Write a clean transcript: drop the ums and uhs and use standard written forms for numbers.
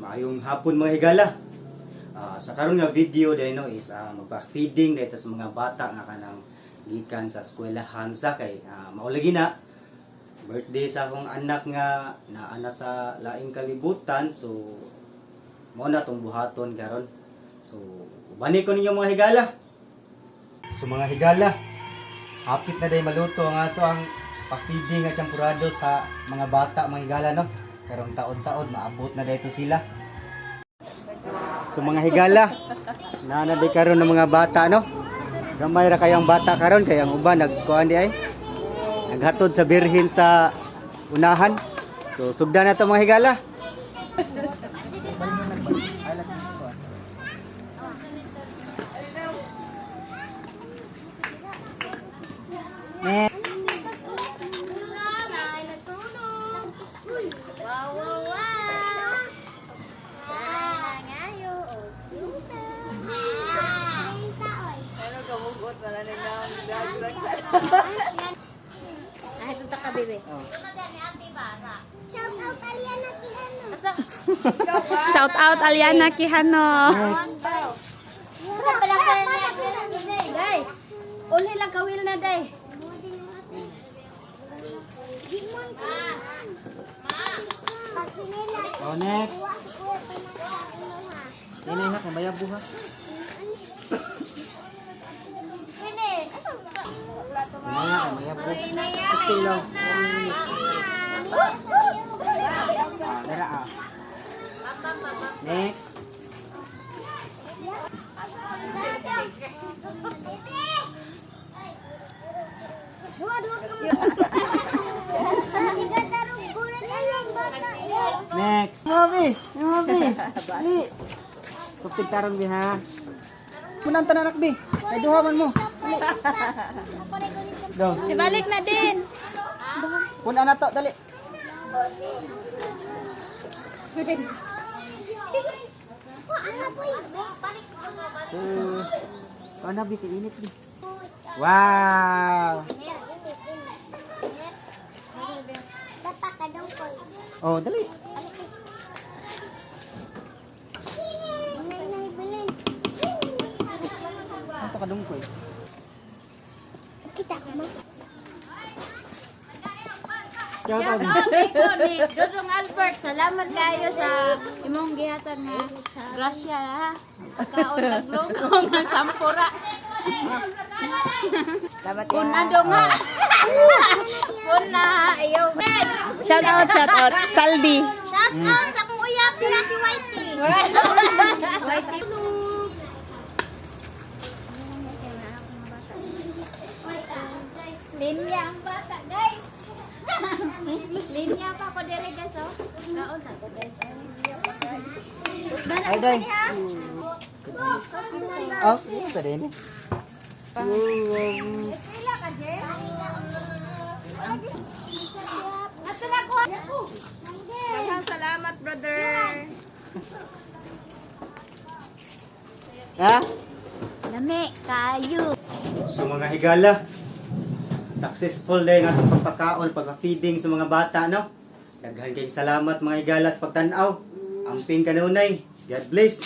Maayong hapon mga higala. Sa karon nga video dahil no is magpa-feeding dahil sa mga bata nga kanang gikan sa eskwelahan sa kay maulagi na birthday sa akong anak nga naana sa laing kalibutan, so mao na tong buhaton karon. So bani ko ninyo mga higala. So mga higala, hapit na day maluto ang ato ang pa-feeding at champurado sa mga bata mga higala no. Karong taon-taon maabot na dito sila. So mga higala, naanaday karon ng mga bata no. Gamay ra kayang bata karon kay ang uban nagkuan di ay naghatod sa birhin sa unahan. So sugdan na to mga higala. Ah, ito ka, bebe. Shout out Aliana Quijano. Day, uli lang kawil na, day. Oh, next. Ini ha kay bayab buha. Ini kay bayab buha. Okay lang. Dara ah. Next. Next. Mabi, mabi. Dali. Kupit tarong bi ha. Punan tanan anak bi. Ay duha man mo. Dong. Ibalik na din. Punan na to dali. Ano bi init bi. Wow. Oh, dali. Ano ka dungkoy? Kita ko mo. Ciao Shout out ito ni Dodong Albert. Salamat kayo sa imong gihatag nga grasya ha. Kaon nagluto nga sampura. Punado nga. Puna ayo. Shout out Saldi. Shout out sa kong uyap na si Whitey. Whitey. Linya ang bata, guys. Linya pa ko dire guys, oh. Kaon sa ko guys. Ay, day. Oh, sa din. Pila ka, Jess? Nasira ko. Daghang salamat, brother. Ha? Lami kayo. So mga higala, successful day nga itong pagpakaon, pagpa-feeding sa mga bata, no? Daghan kayong salamat mga higala sa pagtanaw. Amping kanunay. God bless.